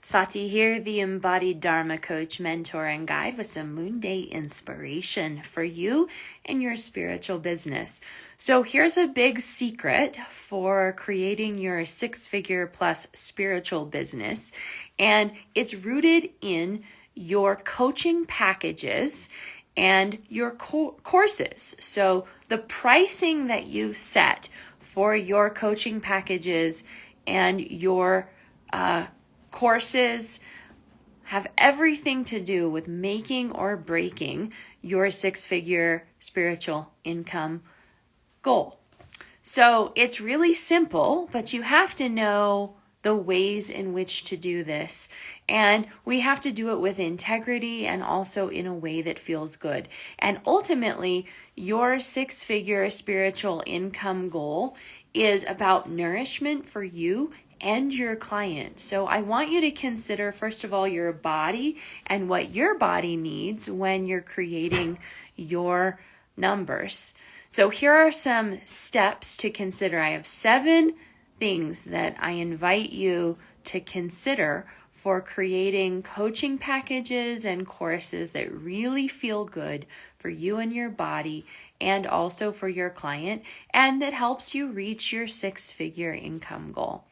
Swati here, the embodied Dharma coach, mentor, and guide with some Moon Day inspiration for you and your spiritual business. So here's a big secret for creating your six-figure plus spiritual business, and it's rooted in your coaching packages and your courses. So the pricing that you set for your coaching packages and your courses have everything to do with making or breaking your six-figure spiritual income goal. So it's really simple, but you have to know the ways in which to do this. And we have to do it with integrity and also in a way that feels good. And ultimately, your six-figure spiritual income goal is about nourishment for you and your client. So I want you to consider, first of all, your body and what your body needs when you're creating your numbers. So here are some steps to consider. I have 7 things that I invite you to consider for creating coaching packages and courses that really feel good for you and your body and also for your client, and that helps you reach your six-figure income goal.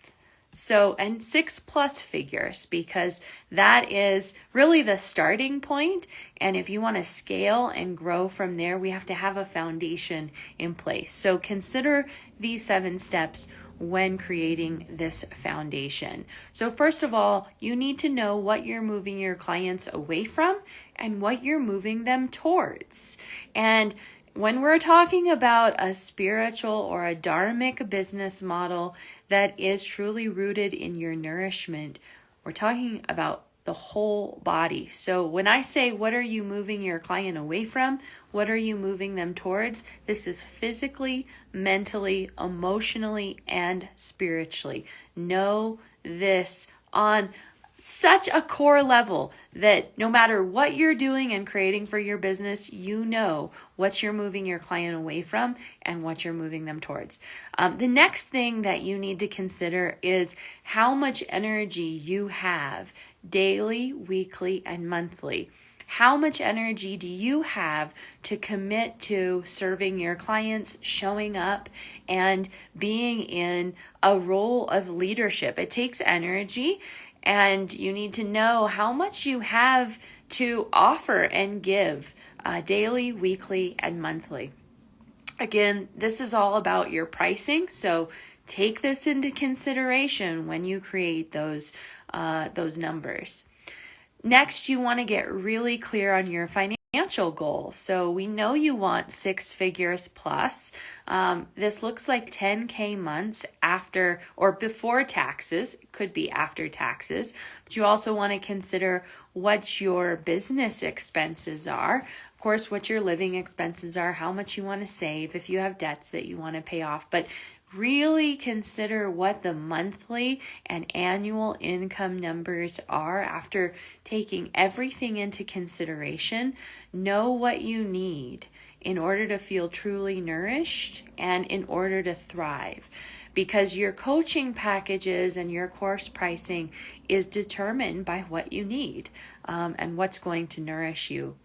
So, and 6+ figures, because that is really the starting point. And if you want to scale and grow from there, we have to have a foundation in place. So consider these 7 steps when creating this foundation. So first of all, you need to know what you're moving your clients away from and what you're moving them towards. And when we're talking about a spiritual or a dharmic business model that is truly rooted in your nourishment, we're talking about the whole body. So when I say, what are you moving your client away from? What are you moving them towards? This is physically, mentally, emotionally, and spiritually. Know this on such a core level that no matter what you're doing and creating for your business, you know what you're moving your client away from and what you're moving them towards. The next thing that you need to consider is how much energy you have daily, weekly, and monthly. How much energy do you have to commit to serving your clients, showing up, and being in a role of leadership? It takes energy. And you need to know how much you have to offer and give daily, weekly, and monthly. Again, this is all about your pricing, so take this into consideration when you create those numbers. Next, you want to get really clear on your financial goal. So we know you want 6 figures plus. This looks like 10K months after or before taxes. It could be after taxes. But you also want to consider what your business expenses are. Of course, what your living expenses are, how much you want to save if you have debts that you want to pay off. But really consider what the monthly and annual income numbers are after taking everything into consideration. Know what you need in order to feel truly nourished and in order to thrive. Because your coaching packages and your course pricing is determined by what you need and what's going to nourish you.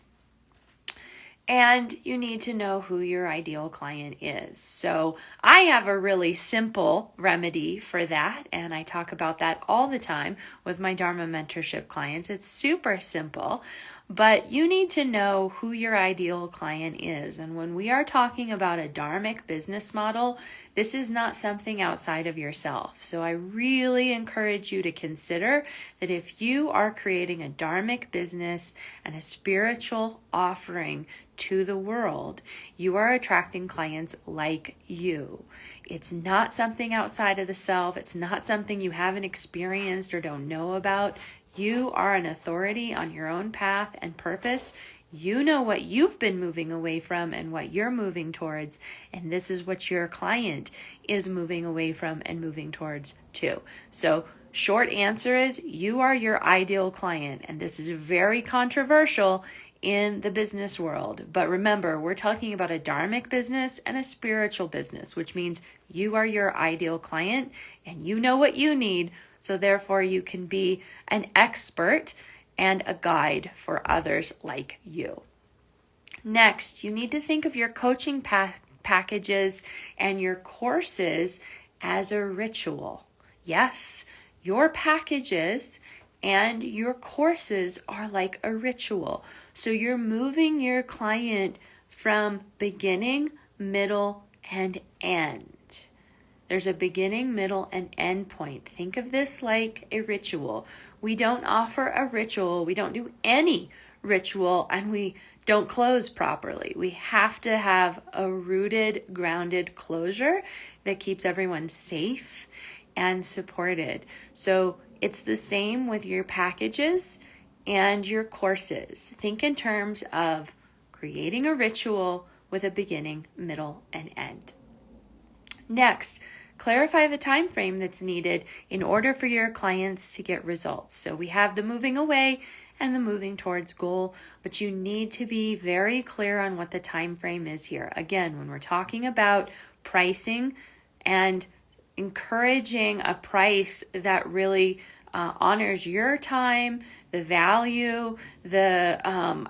And you need to know who your ideal client is. So I have a really simple remedy for that, and I talk about that all the time with my Dharma mentorship clients. It's super simple, but you need to know who your ideal client is. And when we are talking about a dharmic business model, this is not something outside of yourself. So I really encourage you to consider that if you are creating a dharmic business and a spiritual offering to the world, you are attracting clients like you. It's not something outside of the self. It's not something you haven't experienced or don't know about. You are an authority on your own path and purpose. You know what you've been moving away from and what you're moving towards, and this is what your client is moving away from and moving towards too. So short answer is you are your ideal client, and this is very controversial in the business world. But remember, we're talking about a dharmic business and a spiritual business, which means you are your ideal client and you know what you need. So therefore, you can be an expert and a guide for others like you. Next, you need to think of your coaching packages and your courses as a ritual. Yes, your packages and your courses are like a ritual. So you're moving your client from beginning, middle, and end. There's a beginning, middle, and end point. Think of this like a ritual. We don't offer a ritual. We don't do any ritual, and we don't close properly. We have to have a rooted, grounded closure that keeps everyone safe and supported. So it's the same with your packages and your courses. Think in terms of creating a ritual with a beginning, middle, and end. Next, clarify the time frame that's needed in order for your clients to get results. So we have the moving away and the moving towards goal, but you need to be very clear on what the time frame is here. Again, when we're talking about pricing and encouraging a price that really honors your time, the value, the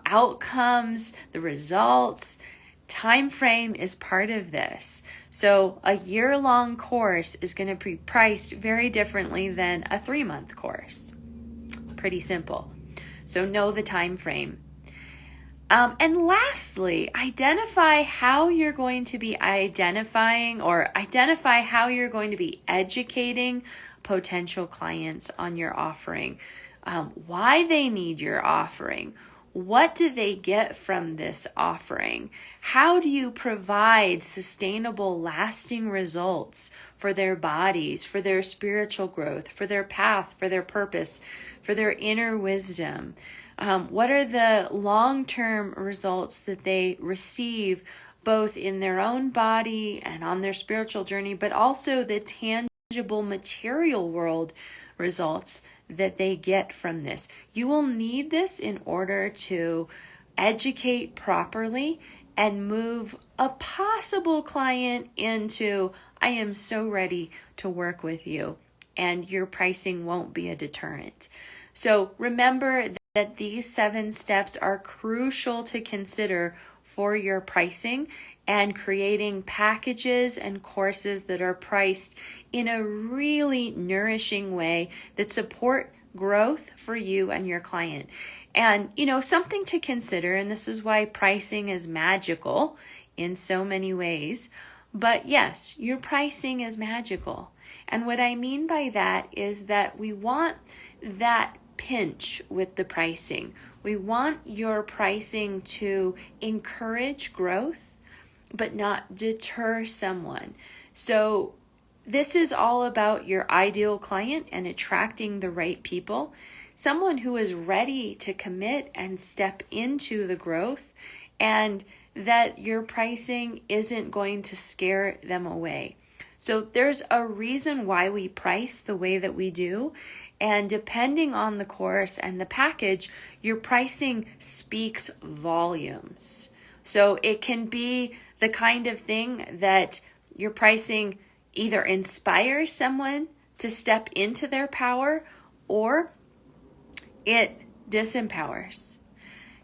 outcomes, the results, time frame is part of this. So a year-long course is going to be priced very differently than a 3-month course. Pretty simple. So know the time frame. And lastly, identify how you're going to be identify how you're going to be educating potential clients on your offering, why they need your offering. What do they get from this offering? How do you provide sustainable, lasting results for their bodies, for their spiritual growth, for their path, for their purpose, for their inner wisdom? What are the long-term results that they receive both in their own body and on their spiritual journey, but also the tangible material world results that they get from this? You will need this in order to educate properly and move a possible client into, I am so ready to work with you, and your pricing won't be a deterrent. So remember that these 7 steps are crucial to consider for your pricing and creating packages and courses that are priced in a really nourishing way that support growth for you and your client. And, something to consider, and this is why pricing is magical in so many ways. But yes, your pricing is magical. And what I mean by that is that we want that pinch with the pricing. We want your pricing to encourage growth, but not deter someone. So this is all about your ideal client and attracting the right people, someone who is ready to commit and step into the growth, and that your pricing isn't going to scare them away. So there's a reason why we price the way that we do. And depending on the course and the package, your pricing speaks volumes. So it can be the kind of thing that your pricing either inspires someone to step into their power or it disempowers.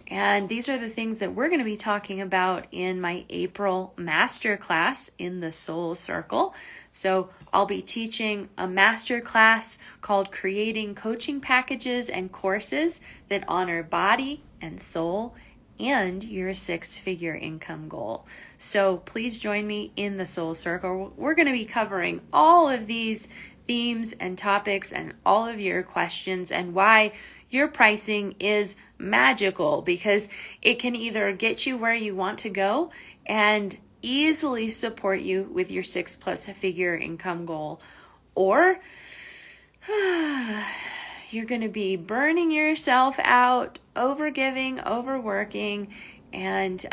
And these are the things that we're going to be talking about in my April masterclass in the Soul Circle. So I'll be teaching a masterclass called Creating Coaching Packages and Courses that honor body and soul and your 6-figure income goal. So please join me in the Soul Circle. We're going to be covering all of these themes and topics and all of your questions and why your pricing is magical, because it can either get you where you want to go and easily support you with your 6+ figure income goal, or you're going to be burning yourself out, overgiving, overworking, and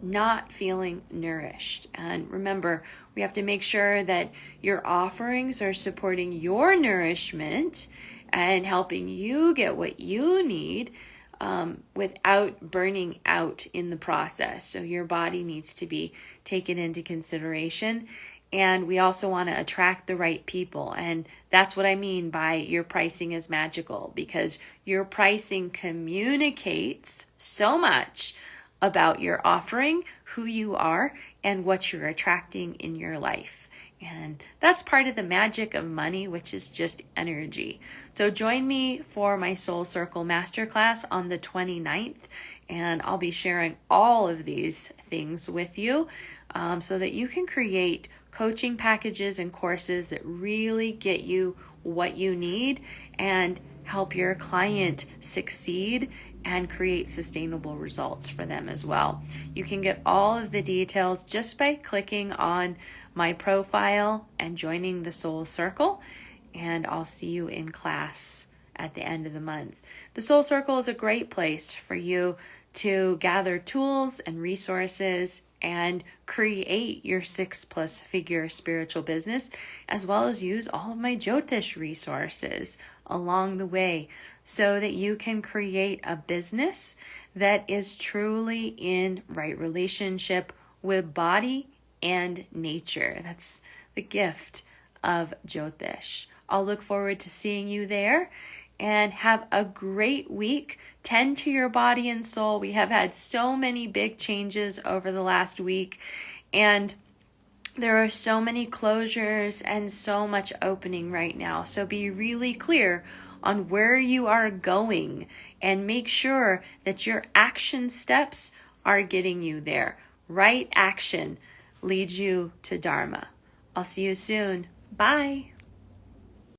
not feeling nourished. And remember, we have to make sure that your offerings are supporting your nourishment and helping you get what you need without burning out in the process. So your body needs to be taken into consideration. And we also want to attract the right people. And that's what I mean by your pricing is magical, because your pricing communicates so much about your offering, who you are, and what you're attracting in your life. And that's part of the magic of money, which is just energy. So join me for my Soul Circle Masterclass on the 29th, and I'll be sharing all of these things with you so that you can create coaching packages and courses that really get you what you need and help your client succeed and create sustainable results for them as well. You can get all of the details just by clicking on my profile and joining the Soul Circle, and I'll see you in class at the end of the month. The Soul Circle is a great place for you to gather tools and resources and create your 6+ figure spiritual business, as well as use all of my Jyotish resources along the way so that you can create a business that is truly in right relationship with body and nature. That's the gift of Jyotish. I'll look forward to seeing you there, and have a great week. Tend to your body and soul. We have had so many big changes over the last week, and there are so many closures and so much opening right now. So be really clear on where you are going and make sure that your action steps are getting you there. Right action leads you to Dharma. I'll see you soon. Bye.